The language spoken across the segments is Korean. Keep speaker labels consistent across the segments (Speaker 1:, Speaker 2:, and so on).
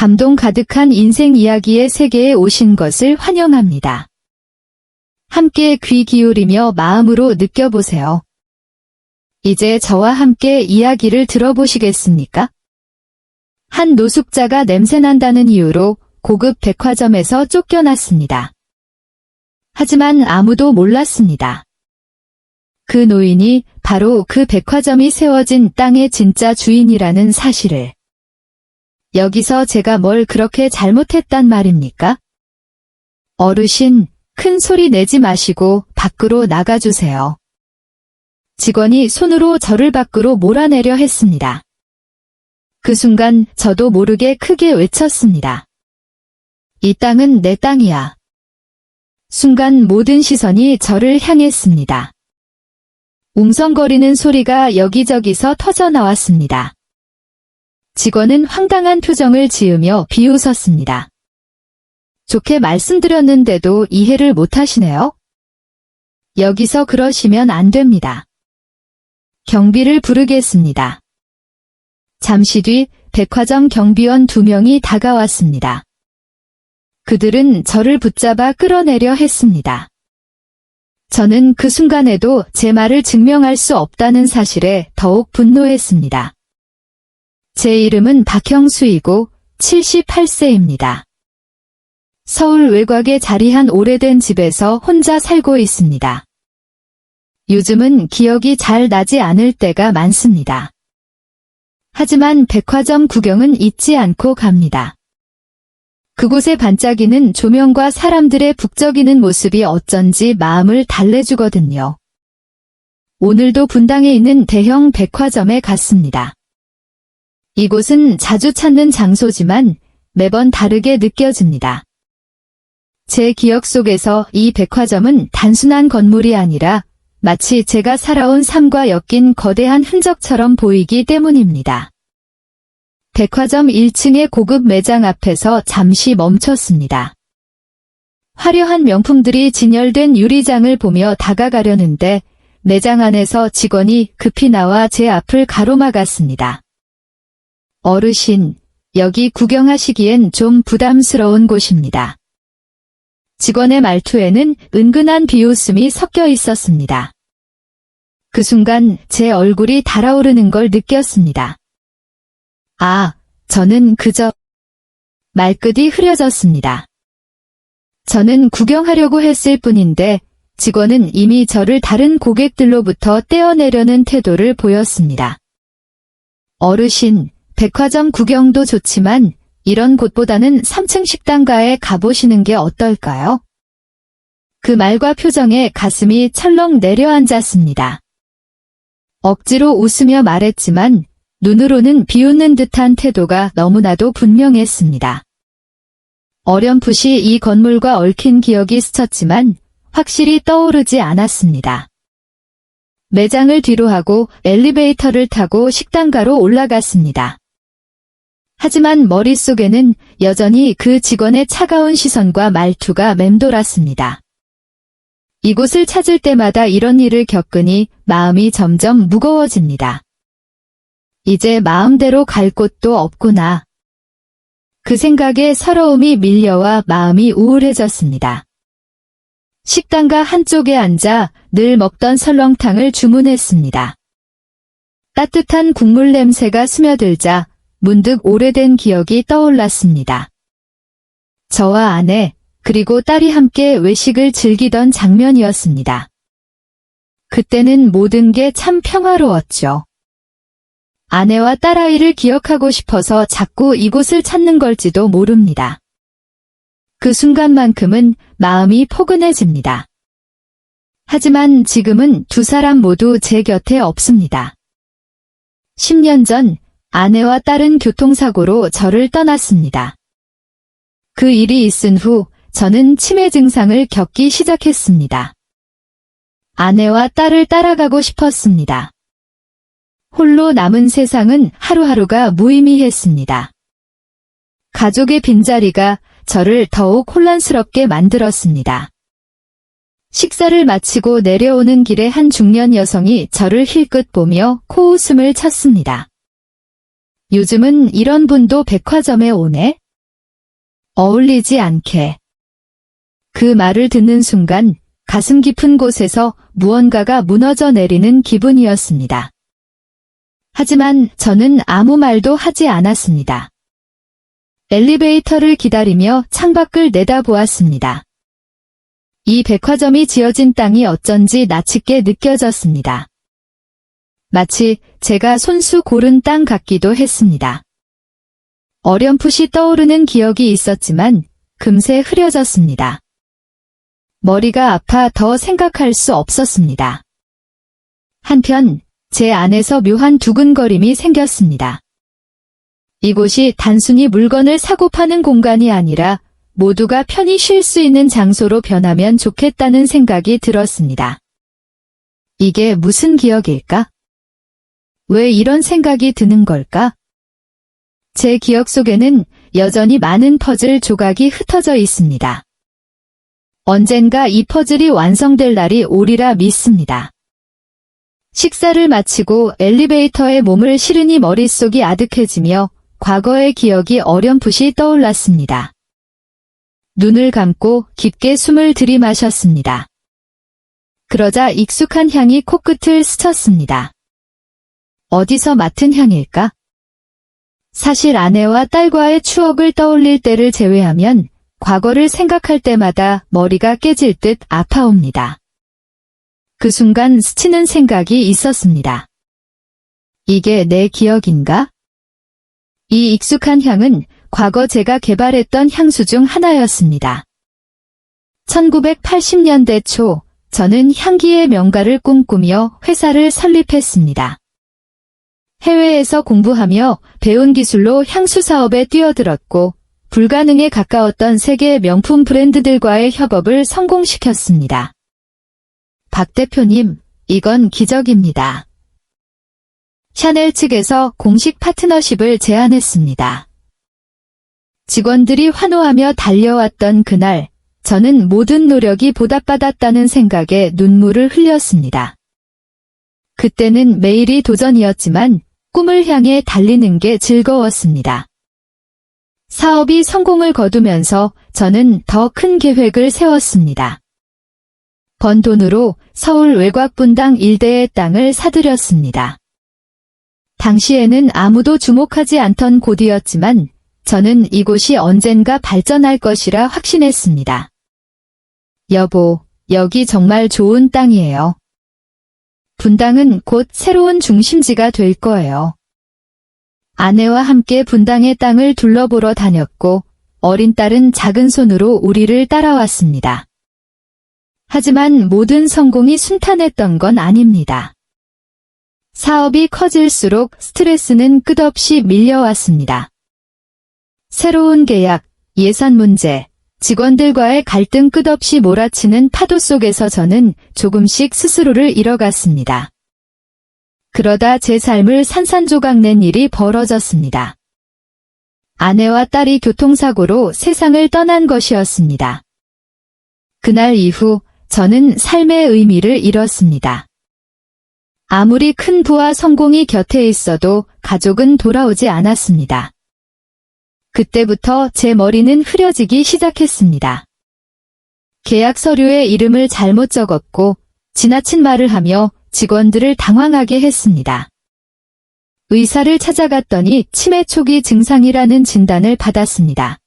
Speaker 1: 감동 가득한 인생 이야기의 세계에 오신 것을 환영합니다. 함께 귀 기울이며 마음으로 느껴보세요. 이제 저와 함께 이야기를 들어보시겠습니까? 한 노숙자가 냄새난다는 이유로 고급 백화점에서 쫓겨났습니다. 하지만 아무도 몰랐습니다. 그 노인이 바로 그 백화점이 세워진 땅의 진짜 주인이라는 사실을. 여기서 제가 뭘 그렇게 잘못했단 말입니까? 어르신, 큰 소리 내지 마시고 밖으로 나가주세요. 직원이 손으로 저를 밖으로 몰아내려 했습니다. 그 순간 저도 모르게 크게 외쳤습니다. 이 땅은 내 땅이야. 순간 모든 시선이 저를 향했습니다. 웅성거리는 소리가 여기저기서 터져나왔습니다. 직원은 황당한 표정을 지으며 비웃었습니다. 좋게 말씀드렸는데도 이해를 못하시네요. 여기서 그러시면 안 됩니다. 경비를 부르겠습니다. 잠시 뒤 백화점 경비원 2명이 다가왔습니다. 그들은 저를 붙잡아 끌어내려 했습니다. 저는 그 순간에도 제 말을 증명할 수 없다는 사실에 더욱 분노했습니다. 제 이름은 박형수이고 78세입니다. 서울 외곽에 자리한 오래된 집에서 혼자 살고 있습니다. 요즘은 기억이 잘 나지 않을 때가 많습니다. 하지만 백화점 구경은 잊지 않고 갑니다. 그곳에 반짝이는 조명과 사람들의 북적이는 모습이 어쩐지 마음을 달래주거든요. 오늘도 분당에 있는 대형 백화점에 갔습니다. 이곳은 자주 찾는 장소지만 매번 다르게 느껴집니다. 제 기억 속에서 이 백화점은 단순한 건물이 아니라 마치 제가 살아온 삶과 엮인 거대한 흔적처럼 보이기 때문입니다. 백화점 1층의 고급 매장 앞에서 잠시 멈췄습니다. 화려한 명품들이 진열된 유리장을 보며 다가가려는데 매장 안에서 직원이 급히 나와 제 앞을 가로막았습니다. 어르신, 여기 구경하시기엔 좀 부담스러운 곳입니다. 직원의 말투에는 은근한 비웃음이 섞여 있었습니다. 그 순간 제 얼굴이 달아오르는 걸 느꼈습니다. 아, 저는 그저 말끝이 흐려졌습니다. 저는 구경하려고 했을 뿐인데 직원은 이미 저를 다른 고객들로부터 떼어내려는 태도를 보였습니다. 어르신, 백화점 구경도 좋지만 이런 곳보다는 3층 식당가에 가보시는 게 어떨까요? 그 말과 표정에 가슴이 철렁 내려앉았습니다. 억지로 웃으며 말했지만 눈으로는 비웃는 듯한 태도가 너무나도 분명했습니다. 어렴풋이 이 건물과 얽힌 기억이 스쳤지만 확실히 떠오르지 않았습니다. 매장을 뒤로하고 엘리베이터를 타고 식당가로 올라갔습니다. 하지만 머릿속에는 여전히 그 직원의 차가운 시선과 말투가 맴돌았습니다. 이곳을 찾을 때마다 이런 일을 겪으니 마음이 점점 무거워집니다. 이제 마음대로 갈 곳도 없구나. 그 생각에 서러움이 밀려와 마음이 우울해졌습니다. 식당가 한쪽에 앉아 늘 먹던 설렁탕을 주문했습니다. 따뜻한 국물 냄새가 스며들자 문득 오래된 기억이 떠올랐습니다. 저와 아내, 그리고 딸이 함께 외식을 즐기던 장면이었습니다. 그때는 모든 게 참 평화로웠죠. 아내와 딸아이를 기억하고 싶어서 자꾸 이곳을 찾는 걸지도 모릅니다. 그 순간만큼은 마음이 포근해집니다. 하지만 지금은 두 사람 모두 제 곁에 없습니다. 10년 전 아내와 딸은 교통사고로 저를 떠났습니다. 그 일이 있은 후 저는 치매 증상을 겪기 시작했습니다. 아내와 딸을 따라가고 싶었습니다. 홀로 남은 세상은 하루하루가 무의미했습니다. 가족의 빈자리가 저를 더욱 혼란스럽게 만들었습니다. 식사를 마치고 내려오는 길에 한 중년 여성이 저를 힐끗 보며 코웃음을 쳤습니다. 요즘은 이런 분도 백화점에 오네? 어울리지 않게. 그 말을 듣는 순간 가슴 깊은 곳에서 무언가가 무너져 내리는 기분이었습니다. 하지만 저는 아무 말도 하지 않았습니다. 엘리베이터를 기다리며 창밖을 내다보았습니다. 이 백화점이 지어진 땅이 어쩐지 낯익게 느껴졌습니다. 마치 제가 손수 고른 땅 같기도 했습니다. 어렴풋이 떠오르는 기억이 있었지만 금세 흐려졌습니다. 머리가 아파 더 생각할 수 없었습니다. 한편 제 안에서 묘한 두근거림이 생겼습니다. 이곳이 단순히 물건을 사고 파는 공간이 아니라 모두가 편히 쉴 수 있는 장소로 변하면 좋겠다는 생각이 들었습니다. 이게 무슨 기억일까? 왜 이런 생각이 드는 걸까? 제 기억 속에는 여전히 많은 퍼즐 조각이 흩어져 있습니다. 언젠가 이 퍼즐이 완성될 날이 오리라 믿습니다. 식사를 마치고 엘리베이터에 몸을 실으니 머릿속이 아득해지며 과거의 기억이 어렴풋이 떠올랐습니다. 눈을 감고 깊게 숨을 들이마셨습니다. 그러자 익숙한 향이 코끝을 스쳤습니다. 어디서 맡은 향일까? 사실 아내와 딸과의 추억을 떠올릴 때를 제외하면 과거를 생각할 때마다 머리가 깨질 듯 아파옵니다. 그 순간 스치는 생각이 있었습니다. 이게 내 기억인가? 이 익숙한 향은 과거 제가 개발했던 향수 중 하나였습니다. 1980년대 초, 저는 향기의 명가를 꿈꾸며 회사를 설립했습니다. 해외에서 공부하며 배운 기술로 향수 사업에 뛰어들었고, 불가능에 가까웠던 세계 명품 브랜드들과의 협업을 성공시켰습니다. 박 대표님, 이건 기적입니다. 샤넬 측에서 공식 파트너십을 제안했습니다. 직원들이 환호하며 달려왔던 그날, 저는 모든 노력이 보답받았다는 생각에 눈물을 흘렸습니다. 그때는 매일이 도전이었지만 꿈을 향해 달리는 게 즐거웠습니다. 사업이 성공을 거두면서 저는 더 큰 계획을 세웠습니다. 번 돈으로 서울 외곽 분당 일대의 땅을 사들였습니다. 당시에는 아무도 주목하지 않던 곳이었지만 저는 이곳이 언젠가 발전할 것이라 확신했습니다. 여보, 여기 정말 좋은 땅이에요. 분당은 곧 새로운 중심지가 될 거예요. 아내와 함께 분당의 땅을 둘러보러 다녔고 어린 딸은 작은 손으로 우리를 따라왔습니다. 하지만 모든 성공이 순탄했던 건 아닙니다. 사업이 커질수록 스트레스는 끝없이 밀려왔습니다. 새로운 계약, 예산 문제, 직원들과의 갈등 끝없이 몰아치는 파도 속에서 저는 조금씩 스스로를 잃어갔습니다. 그러다 제 삶을 산산조각 낸 일이 벌어졌습니다. 아내와 딸이 교통사고로 세상을 떠난 것이었습니다. 그날 이후 저는 삶의 의미를 잃었습니다. 아무리 큰 부와 성공이 곁에 있어도 가족은 돌아오지 않았습니다. 그때부터 제 머리는 흐려지기 시작했습니다. 계약 서류에 이름을 잘못 적었고 지나친 말을 하며 직원들을 당황하게 했습니다. 의사를 찾아갔더니 치매 초기 증상이라는 진단을 받았습니다.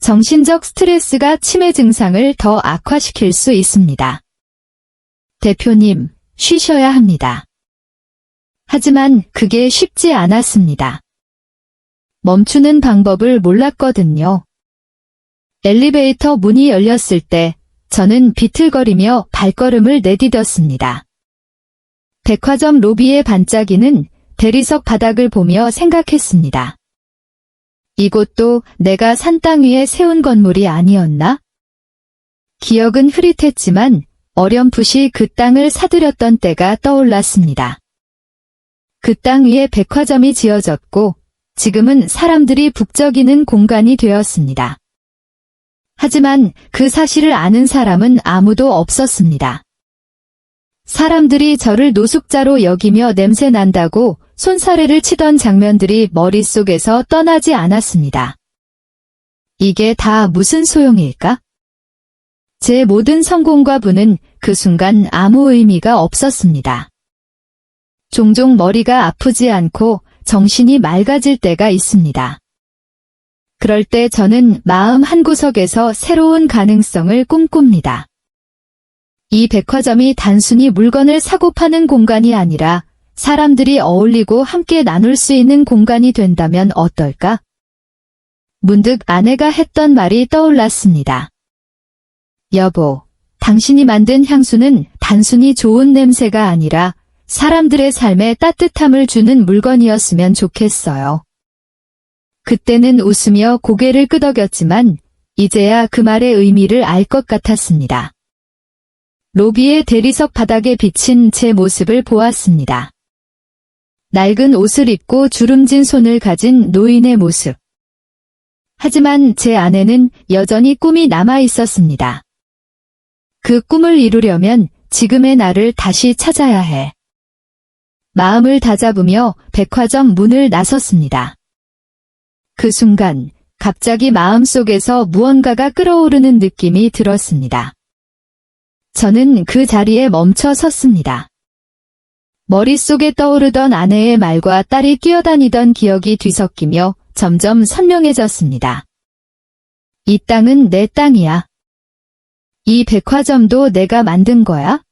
Speaker 1: 정신적 스트레스가 치매 증상을 더 악화시킬 수 있습니다. 대표님, 쉬셔야 합니다. 하지만 그게 쉽지 않았습니다. 멈추는 방법을 몰랐거든요. 엘리베이터 문이 열렸을 때 저는 비틀거리며 발걸음을 내디뎠습니다. 백화점 로비에 반짝이는 대리석 바닥을 보며 생각했습니다. 이곳도 내가 산 땅 위에 세운 건물이 아니었나? 기억은 흐릿했지만 어렴풋이 그 땅을 사들였던 때가 떠올랐습니다. 그 땅 위에 백화점이 지어졌고 지금은 사람들이 북적이는 공간이 되었습니다. 하지만 그 사실을 아는 사람은 아무도 없었습니다. 사람들이 저를 노숙자로 여기며 냄새 난다고 손사래를 치던 장면들이 머릿속에서 떠나지 않았습니다. 이게 다 무슨 소용일까? 제 모든 성공과 부는 그 순간 아무 의미가 없었습니다. 종종 머리가 아프지 않고 정신이 맑아질 때가 있습니다. 그럴 때 저는 마음 한구석에서 새로운 가능성을 꿈꿉니다. 이 백화점이 단순히 물건을 사고 파는 공간이 아니라 사람들이 어울리고 함께 나눌 수 있는 공간이 된다면 어떨까? 문득 아내가 했던 말이 떠올랐습니다. 여보, 당신이 만든 향수는 단순히 좋은 냄새가 아니라 사람들의 삶에 따뜻함을 주는 물건이었으면 좋겠어요. 그때는 웃으며 고개를 끄덕였지만 이제야 그 말의 의미를 알 것 같았습니다. 로비의 대리석 바닥에 비친 제 모습을 보았습니다. 낡은 옷을 입고 주름진 손을 가진 노인의 모습. 하지만 제 안에는 여전히 꿈이 남아 있었습니다. 그 꿈을 이루려면 지금의 나를 다시 찾아야 해. 마음을 다잡으며 백화점 문을 나섰습니다. 그 순간 갑자기 마음속에서 무언가가 끓어오르는 느낌이 들었습니다. 저는 그 자리에 멈춰 섰습니다. 머릿속에 떠오르던 아내의 말과 딸이 뛰어다니던 기억이 뒤섞이며 점점 선명해졌습니다. 이 땅은 내 땅이야. 이 백화점도 내가 만든 거야?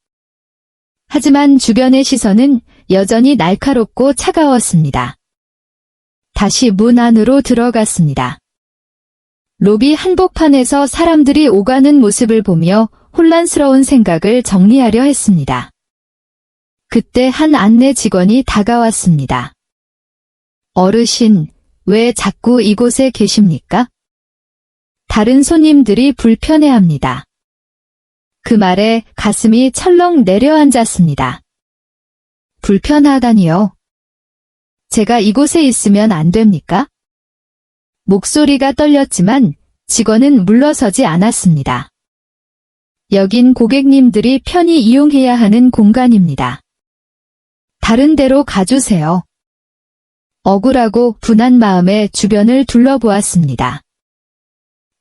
Speaker 1: 하지만 주변의 시선은 여전히 날카롭고 차가웠습니다. 다시 문 안으로 들어갔습니다. 로비 한복판에서 사람들이 오가는 모습을 보며 혼란스러운 생각을 정리하려 했습니다. 그때 한 안내 직원이 다가왔습니다. 어르신, 왜 자꾸 이곳에 계십니까? 다른 손님들이 불편해합니다. 그 말에 가슴이 철렁 내려앉았습니다. 불편하다니요? 제가 이곳에 있으면 안 됩니까? 목소리가 떨렸지만 직원은 물러서지 않았습니다. 여긴 고객님들이 편히 이용해야 하는 공간입니다. 다른 데로 가주세요. 억울하고 분한 마음에 주변을 둘러보았습니다.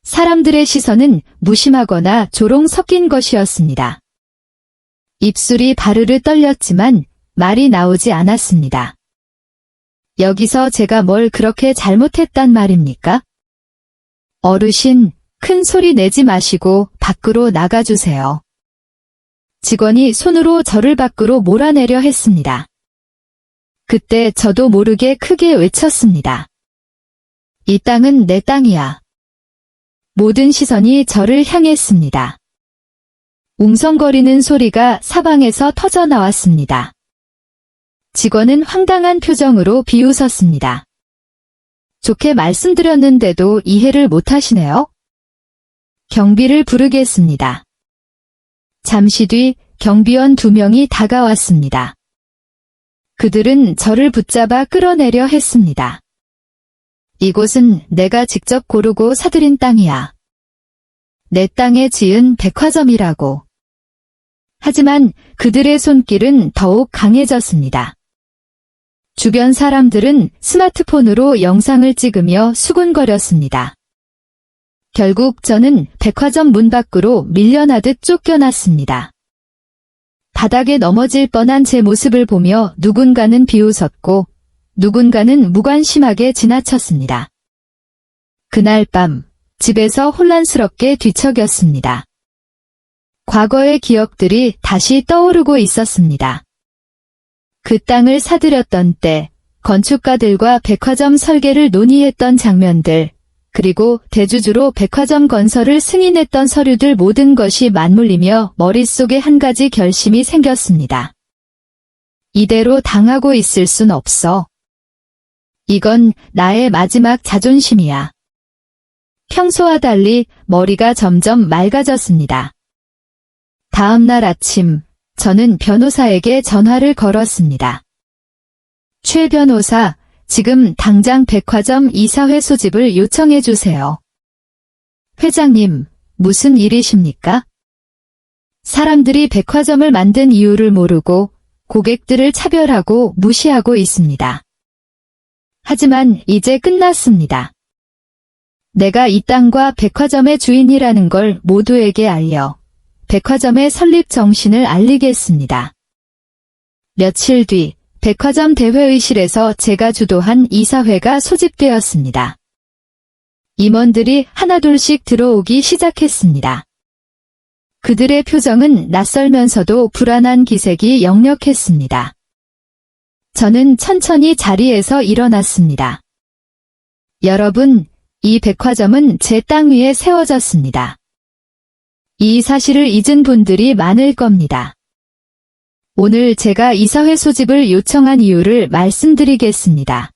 Speaker 1: 사람들의 시선은 무심하거나 조롱 섞인 것이었습니다. 입술이 바르르 떨렸지만 말이 나오지 않았습니다. 여기서 제가 뭘 그렇게 잘못했단 말입니까? 어르신, 큰 소리 내지 마시고 밖으로 나가주세요. 직원이 손으로 저를 밖으로 몰아내려 했습니다. 그때 저도 모르게 크게 외쳤습니다. 이 땅은 내 땅이야. 모든 시선이 저를 향했습니다. 웅성거리는 소리가 사방에서 터져나왔습니다. 직원은 황당한 표정으로 비웃었습니다. 좋게 말씀드렸는데도 이해를 못하시네요. 경비를 부르겠습니다. 잠시 뒤 경비원 2명이 다가왔습니다. 그들은 저를 붙잡아 끌어내려 했습니다. 이곳은 내가 직접 고르고 사들인 땅이야. 내 땅에 지은 백화점이라고. 하지만 그들의 손길은 더욱 강해졌습니다. 주변 사람들은 스마트폰으로 영상을 찍으며 수군거렸습니다. 결국 저는 백화점 문 밖으로 밀려나듯 쫓겨났습니다. 바닥에 넘어질 뻔한 제 모습을 보며 누군가는 비웃었고 누군가는 무관심하게 지나쳤습니다. 그날 밤 집에서 혼란스럽게 뒤척였습니다. 과거의 기억들이 다시 떠오르고 있었습니다. 그 땅을 사들였던 때, 건축가들과 백화점 설계를 논의했던 장면들, 그리고 대주주로 백화점 건설을 승인했던 서류들 모든 것이 맞물리며 머릿속에 한 가지 결심이 생겼습니다. 이대로 당하고 있을 순 없어. 이건 나의 마지막 자존심이야. 평소와 달리 머리가 점점 맑아졌습니다. 다음 날 아침, 저는 변호사에게 전화를 걸었습니다. 최 변호사, 지금 당장 백화점 이사회 소집을 요청해 주세요. 회장님, 무슨 일이십니까? 사람들이 백화점을 만든 이유를 모르고 고객들을 차별하고 무시하고 있습니다. 하지만 이제 끝났습니다. 내가 이 땅과 백화점의 주인이라는 걸 모두에게 알려 백화점의 설립 정신을 알리겠습니다. 며칠 뒤 백화점 대회의실에서 제가 주도한 이사회가 소집되었습니다. 임원들이 하나둘씩 들어오기 시작했습니다. 그들의 표정은 낯설면서도 불안한 기색이 역력했습니다. 저는 천천히 자리에서 일어났습니다. 여러분, 이 백화점은 제 땅 위에 세워졌습니다. 이 사실을 잊은 분들이 많을 겁니다. 오늘 제가 이사회 소집을 요청한 이유를 말씀드리겠습니다.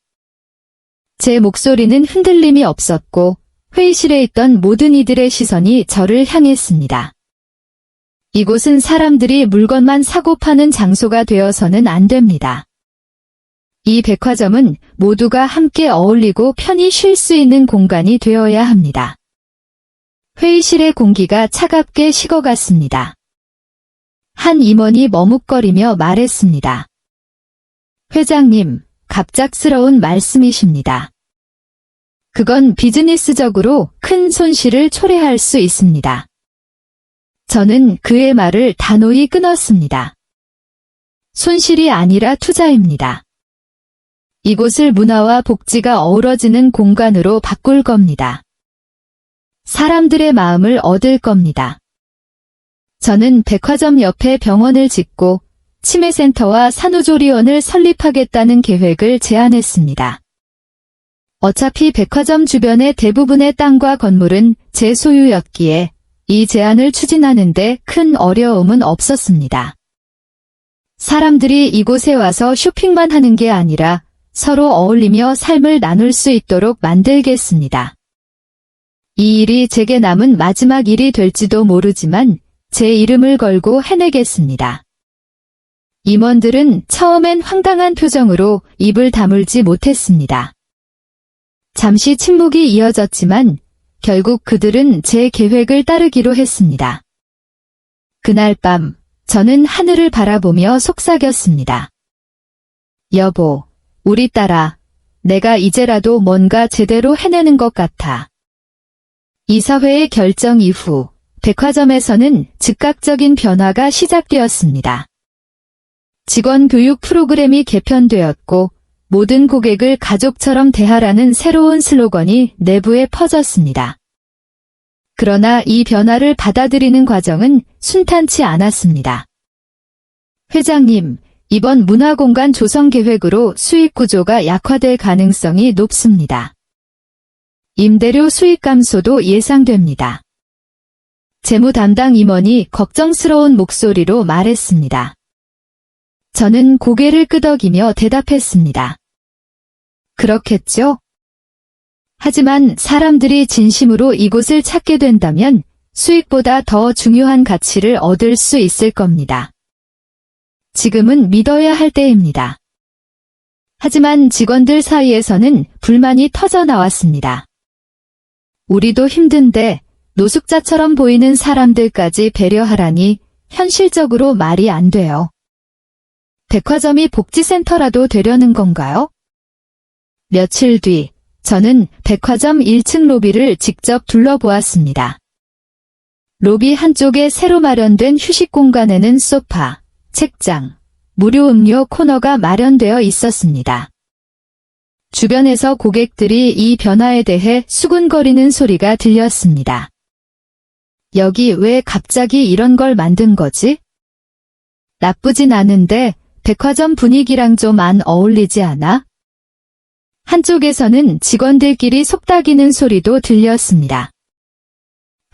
Speaker 1: 제 목소리는 흔들림이 없었고 회의실에 있던 모든 이들의 시선이 저를 향했습니다. 이곳은 사람들이 물건만 사고 파는 장소가 되어서는 안 됩니다. 이 백화점은 모두가 함께 어울리고 편히 쉴 수 있는 공간이 되어야 합니다. 회의실의 공기가 차갑게 식어갔습니다. 한 임원이 머뭇거리며 말했습니다. 회장님, 갑작스러운 말씀이십니다. 그건 비즈니스적으로 큰 손실을 초래할 수 있습니다. 저는 그의 말을 단호히 끊었습니다. 손실이 아니라 투자입니다. 이곳을 문화와 복지가 어우러지는 공간으로 바꿀 겁니다. 사람들의 마음을 얻을 겁니다. 저는 백화점 옆에 병원을 짓고 치매센터와 산후조리원을 설립하겠다는 계획을 제안했습니다. 어차피 백화점 주변의 대부분의 땅과 건물은 제 소유였기에 이 제안을 추진하는데 큰 어려움은 없었습니다. 사람들이 이곳에 와서 쇼핑만 하는 게 아니라 서로 어울리며 삶을 나눌 수 있도록 만들겠습니다. 이 일이 제게 남은 마지막 일이 될지도 모르지만 제 이름을 걸고 해내겠습니다. 임원들은 처음엔 황당한 표정으로 입을 다물지 못했습니다. 잠시 침묵이 이어졌지만 결국 그들은 제 계획을 따르기로 했습니다. 그날 밤 저는 하늘을 바라보며 속삭였습니다. 여보, 우리 딸아, 내가 이제라도 뭔가 제대로 해내는 것 같아. 이사회의 결정 이후 백화점에서는 즉각적인 변화가 시작되었습니다. 직원 교육 프로그램이 개편되었고 모든 고객을 가족처럼 대하라는 새로운 슬로건이 내부에 퍼졌습니다. 그러나 이 변화를 받아들이는 과정은 순탄치 않았습니다. 회장님, 이번 문화공간 조성 계획으로 수익 구조가 약화될 가능성이 높습니다. 임대료 수익 감소도 예상됩니다. 재무 담당 임원이 걱정스러운 목소리로 말했습니다. 저는 고개를 끄덕이며 대답했습니다. 그렇겠죠? 하지만 사람들이 진심으로 이곳을 찾게 된다면 수익보다 더 중요한 가치를 얻을 수 있을 겁니다. 지금은 믿어야 할 때입니다. 하지만 직원들 사이에서는 불만이 터져 나왔습니다. 우리도 힘든데 노숙자처럼 보이는 사람들까지 배려하라니 현실적으로 말이 안 돼요. 백화점이 복지센터라도 되려는 건가요? 며칠 뒤 저는 백화점 1층 로비를 직접 둘러보았습니다. 로비 한쪽에 새로 마련된 휴식 공간에는 소파, 책장, 무료 음료 코너가 마련되어 있었습니다. 주변에서 고객들이 이 변화에 대해 수군거리는 소리가 들렸습니다. 여기 왜 갑자기 이런 걸 만든 거지? 나쁘진 않은데 백화점 분위기랑 좀 안 어울리지 않아? 한쪽에서는 직원들끼리 속닥이는 소리도 들렸습니다.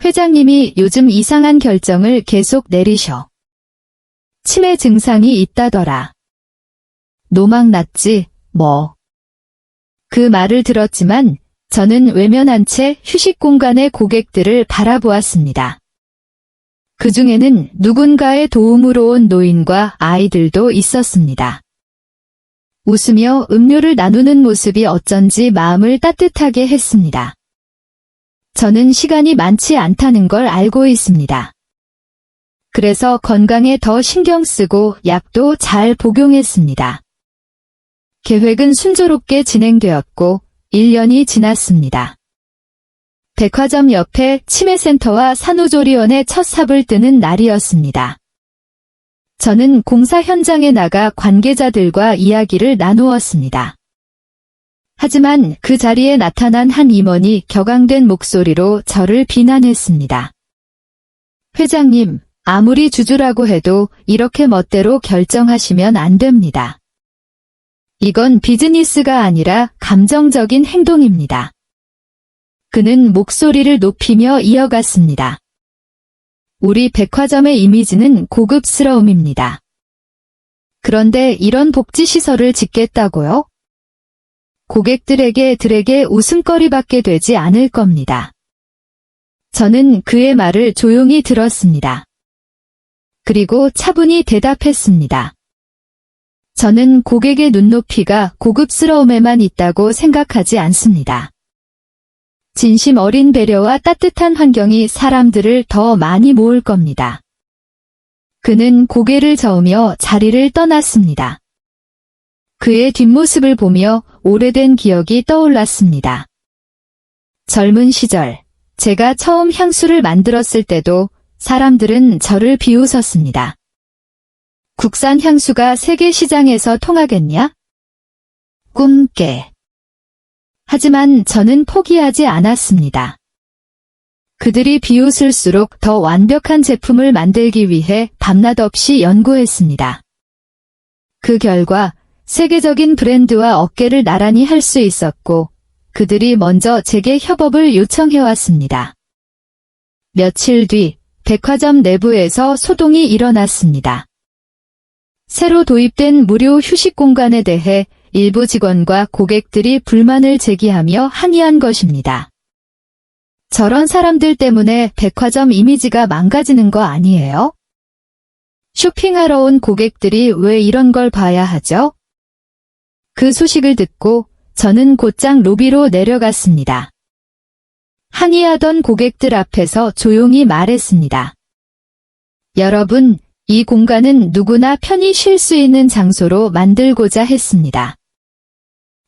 Speaker 1: 회장님이 요즘 이상한 결정을 계속 내리셔. 치매 증상이 있다더라. 노망 났지, 뭐. 그 말을 들었지만 저는 외면한 채 휴식 공간의 고객들을 바라보았습니다. 그 중에는 누군가의 도움으로 온 노인과 아이들도 있었습니다. 웃으며 음료를 나누는 모습이 어쩐지 마음을 따뜻하게 했습니다. 저는 시간이 많지 않다는 걸 알고 있습니다. 그래서 건강에 더 신경 쓰고 약도 잘 복용했습니다. 계획은 순조롭게 진행되었고 1년이 지났습니다. 백화점 옆에 치매센터와 산후조리원의 첫 삽을 뜨는 날이었습니다. 저는 공사 현장에 나가 관계자들과 이야기를 나누었습니다. 하지만 그 자리에 나타난 한 임원이 격앙된 목소리로 저를 비난했습니다. 회장님, 아무리 주주라고 해도 이렇게 멋대로 결정하시면 안 됩니다. 이건 비즈니스가 아니라 감정적인 행동입니다. 그는 목소리를 높이며 이어갔습니다. 우리 백화점의 이미지는 고급스러움입니다. 그런데 이런 복지시설을 짓겠다고요? 고객들에게 웃음거리밖에 되지 않을 겁니다. 저는 그의 말을 조용히 들었습니다. 그리고 차분히 대답했습니다. 저는 고객의 눈높이가 고급스러움에만 있다고 생각하지 않습니다. 진심 어린 배려와 따뜻한 환경이 사람들을 더 많이 모을 겁니다. 그는 고개를 저으며 자리를 떠났습니다. 그의 뒷모습을 보며 오래된 기억이 떠올랐습니다. 젊은 시절, 제가 처음 향수를 만들었을 때도 사람들은 저를 비웃었습니다. 국산 향수가 세계 시장에서 통하겠냐? 꿈깨. 하지만 저는 포기하지 않았습니다. 그들이 비웃을수록 더 완벽한 제품을 만들기 위해 밤낮 없이 연구했습니다. 그 결과 세계적인 브랜드와 어깨를 나란히 할 수 있었고, 그들이 먼저 제게 협업을 요청해왔습니다. 며칠 뒤 백화점 내부에서 소동이 일어났습니다. 새로 도입된 무료 휴식 공간에 대해 일부 직원과 고객들이 불만을 제기하며 항의한 것입니다. 저런 사람들 때문에 백화점 이미지가 망가지는 거 아니에요? 쇼핑하러 온 고객들이 왜 이런 걸 봐야 하죠? 그 소식을 듣고 저는 곧장 로비로 내려갔습니다. 항의하던 고객들 앞에서 조용히 말했습니다. 여러분, 이 공간은 누구나 편히 쉴 수 있는 장소로 만들고자 했습니다.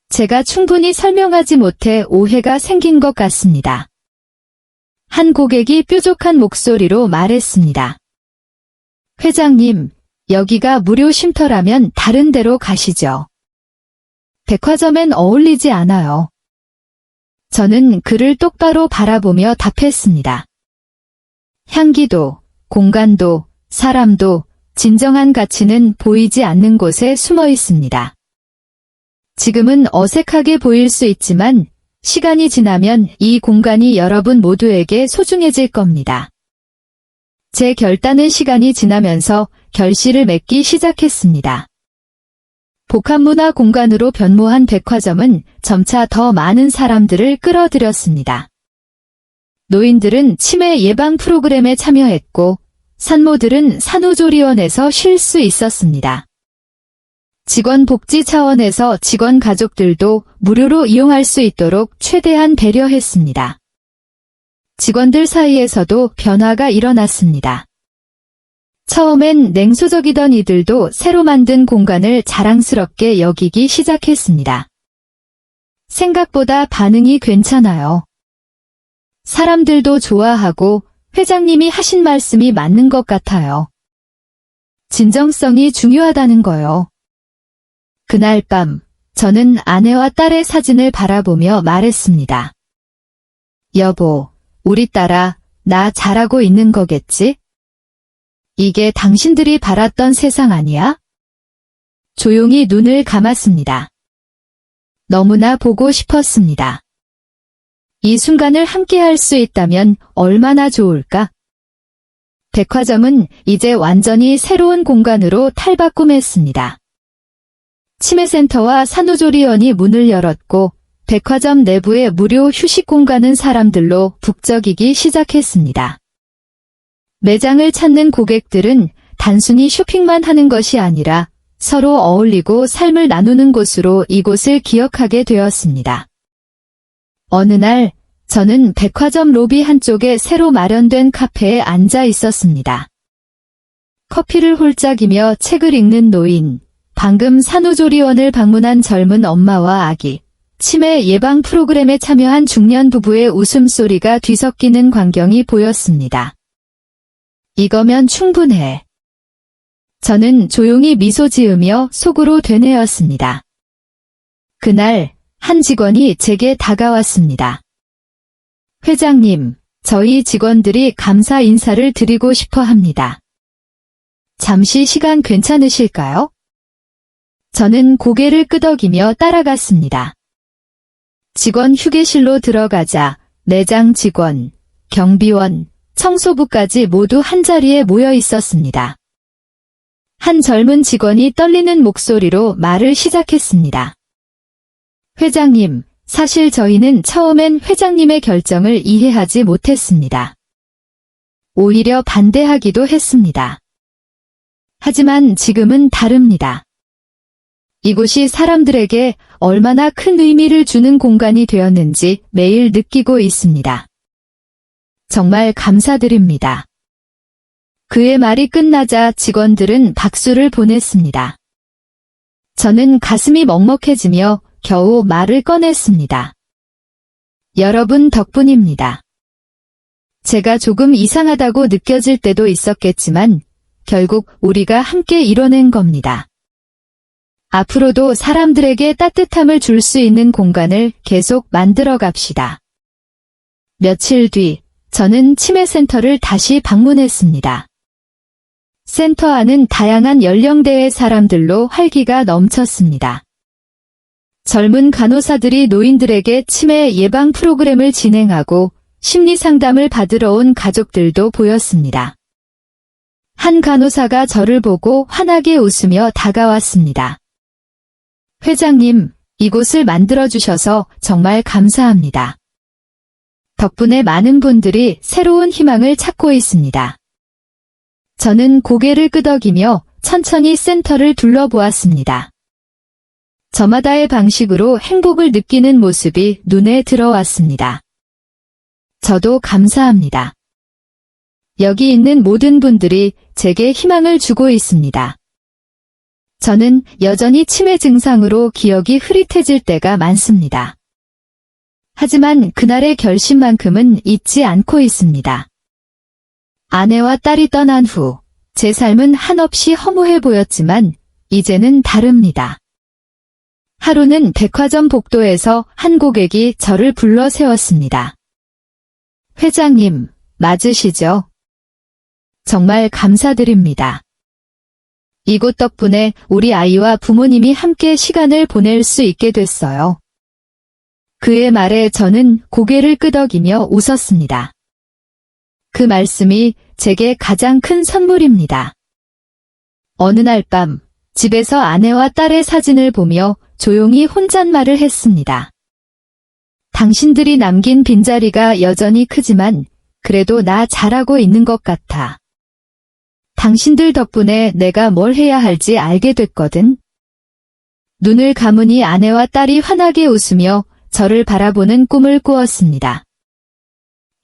Speaker 1: 제가 충분히 설명하지 못해 오해가 생긴 것 같습니다. 한 고객이 뾰족한 목소리로 말했습니다. 회장님, 여기가 무료 쉼터라면 다른 데로 가시죠. 백화점엔 어울리지 않아요. 저는 그를 똑바로 바라보며 답했습니다. 향기도, 공간도, 사람도 진정한 가치는 보이지 않는 곳에 숨어 있습니다. 지금은 어색하게 보일 수 있지만 시간이 지나면 이 공간이 여러분 모두에게 소중해질 겁니다. 제 결단은 시간이 지나면서 결실을 맺기 시작했습니다. 복합문화 공간으로 변모한 백화점은 점차 더 많은 사람들을 끌어들였습니다. 노인들은 치매 예방 프로그램에 참여했고, 산모들은 산후조리원에서 쉴 수 있었습니다. 직원 복지 차원에서 직원 가족들도 무료로 이용할 수 있도록 최대한 배려했습니다. 직원들 사이에서도 변화가 일어났습니다. 처음엔 냉소적이던 이들도 새로 만든 공간을 자랑스럽게 여기기 시작했습니다. 생각보다 반응이 괜찮아요. 사람들도 좋아하고 회장님이 하신 말씀이 맞는 것 같아요. 진정성이 중요하다는 거요. 그날 밤, 저는 아내와 딸의 사진을 바라보며 말했습니다. 여보, 우리 딸아, 나 잘하고 있는 거겠지? 이게 당신들이 바랐던 세상 아니야? 조용히 눈을 감았습니다. 너무나 보고 싶었습니다. 이 순간을 함께 할 수 있다면 얼마나 좋을까? 백화점은 이제 완전히 새로운 공간으로 탈바꿈했습니다. 치매센터와 산후조리원이 문을 열었고, 백화점 내부의 무료 휴식 공간은 사람들로 북적이기 시작했습니다. 매장을 찾는 고객들은 단순히 쇼핑만 하는 것이 아니라 서로 어울리고 삶을 나누는 곳으로 이곳을 기억하게 되었습니다. 어느 날, 저는 백화점 로비 한쪽에 새로 마련된 카페에 앉아 있었습니다. 커피를 홀짝이며 책을 읽는 노인, 방금 산후조리원을 방문한 젊은 엄마와 아기, 치매 예방 프로그램에 참여한 중년 부부의 웃음소리가 뒤섞이는 광경이 보였습니다. 이거면 충분해. 저는 조용히 미소 지으며 속으로 되뇌었습니다. 그날 한 직원이 제게 다가왔습니다. 회장님, 저희 직원들이 감사 인사를 드리고 싶어 합니다. 잠시 시간 괜찮으실까요? 저는 고개를 끄덕이며 따라갔습니다. 직원 휴게실로 들어가자 내장 직원, 경비원, 청소부까지 모두 한자리에 모여 있었습니다. 한 젊은 직원이 떨리는 목소리로 말을 시작했습니다. 회장님, 사실 저희는 처음엔 회장님의 결정을 이해하지 못했습니다. 오히려 반대하기도 했습니다. 하지만 지금은 다릅니다. 이곳이 사람들에게 얼마나 큰 의미를 주는 공간이 되었는지 매일 느끼고 있습니다. 정말 감사드립니다. 그의 말이 끝나자 직원들은 박수를 보냈습니다. 저는 가슴이 먹먹해지며 겨우 말을 꺼냈습니다. 여러분 덕분입니다. 제가 조금 이상하다고 느껴질 때도 있었겠지만 결국 우리가 함께 이뤄낸 겁니다. 앞으로도 사람들에게 따뜻함을 줄 수 있는 공간을 계속 만들어 갑시다. 며칠 뒤 저는 치매센터를 다시 방문했습니다. 센터 안은 다양한 연령대의 사람들로 활기가 넘쳤습니다. 젊은 간호사들이 노인들에게 치매 예방 프로그램을 진행하고 심리 상담을 받으러 온 가족들도 보였습니다. 한 간호사가 저를 보고 환하게 웃으며 다가왔습니다. 회장님, 이곳을 만들어주셔서 정말 감사합니다. 덕분에 많은 분들이 새로운 희망을 찾고 있습니다. 저는 고개를 끄덕이며 천천히 센터를 둘러보았습니다. 저마다의 방식으로 행복을 느끼는 모습이 눈에 들어왔습니다. 저도 감사합니다. 여기 있는 모든 분들이 제게 희망을 주고 있습니다. 저는 여전히 치매 증상으로 기억이 흐릿해질 때가 많습니다. 하지만 그날의 결심만큼은 잊지 않고 있습니다. 아내와 딸이 떠난 후 제 삶은 한없이 허무해 보였지만 이제는 다릅니다. 하루는 백화점 복도에서 한 고객이 저를 불러 세웠습니다. 회장님, 맞으시죠? 정말 감사드립니다. 이곳 덕분에 우리 아이와 부모님이 함께 시간을 보낼 수 있게 됐어요. 그의 말에 저는 고개를 끄덕이며 웃었습니다. 그 말씀이 제게 가장 큰 선물입니다. 어느 날 밤, 집에서 아내와 딸의 사진을 보며 조용히 혼잣말을 했습니다. 당신들이 남긴 빈자리가 여전히 크지만 그래도 나 잘하고 있는 것 같아. 당신들 덕분에 내가 뭘 해야 할지 알게 됐거든. 눈을 감으니 아내와 딸이 환하게 웃으며 저를 바라보는 꿈을 꾸었습니다.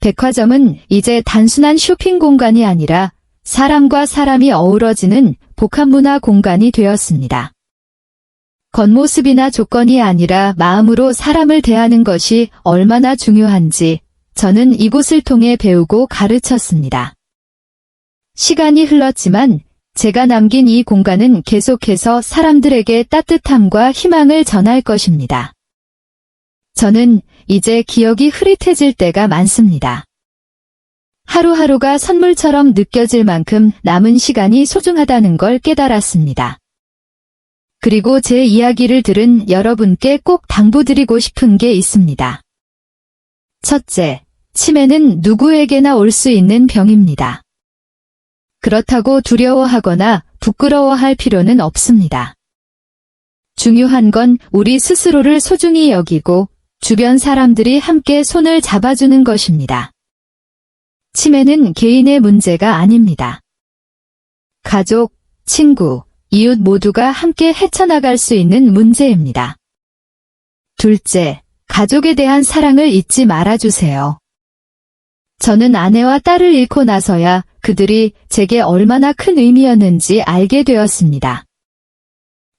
Speaker 1: 백화점은 이제 단순한 쇼핑 공간이 아니라 사람과 사람이 어우러지는 복합문화 공간이 되었습니다. 겉모습이나 조건이 아니라 마음으로 사람을 대하는 것이 얼마나 중요한지 저는 이곳을 통해 배우고 가르쳤습니다. 시간이 흘렀지만 제가 남긴 이 공간은 계속해서 사람들에게 따뜻함과 희망을 전할 것입니다. 저는 이제 기억이 흐릿해질 때가 많습니다. 하루하루가 선물처럼 느껴질 만큼 남은 시간이 소중하다는 걸 깨달았습니다. 그리고 제 이야기를 들은 여러분께 꼭 당부드리고 싶은 게 있습니다. 첫째, 치매는 누구에게나 올 수 있는 병입니다. 그렇다고 두려워하거나 부끄러워할 필요는 없습니다. 중요한 건 우리 스스로를 소중히 여기고 주변 사람들이 함께 손을 잡아주는 것입니다. 치매는 개인의 문제가 아닙니다. 가족, 친구, 이웃 모두가 함께 헤쳐나갈 수 있는 문제입니다. 둘째, 가족에 대한 사랑을 잊지 말아주세요. 저는 아내와 딸을 잃고 나서야 그들이 제게 얼마나 큰 의미였는지 알게 되었습니다.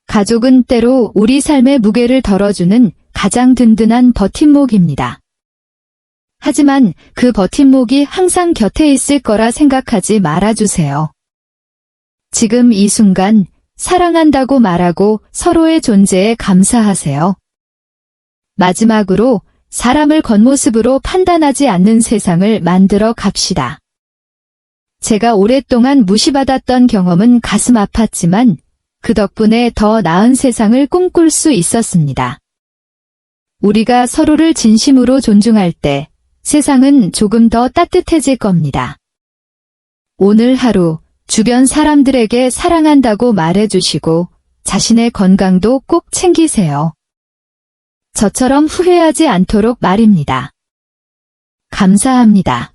Speaker 1: 가족은 때로 우리 삶의 무게를 덜어주는 가장 든든한 버팀목입니다. 하지만 그 버팀목이 항상 곁에 있을 거라 생각하지 말아주세요. 지금 이 순간 사랑한다고 말하고 서로의 존재에 감사하세요. 마지막으로 사람을 겉모습으로 판단하지 않는 세상을 만들어 갑시다. 제가 오랫동안 무시받았던 경험은 가슴 아팠지만 그 덕분에 더 나은 세상을 꿈꿀 수 있었습니다. 우리가 서로를 진심으로 존중할 때 세상은 조금 더 따뜻해질 겁니다. 오늘 하루 주변 사람들에게 사랑한다고 말해주시고 자신의 건강도 꼭 챙기세요. 저처럼 후회하지 않도록 말입니다. 감사합니다.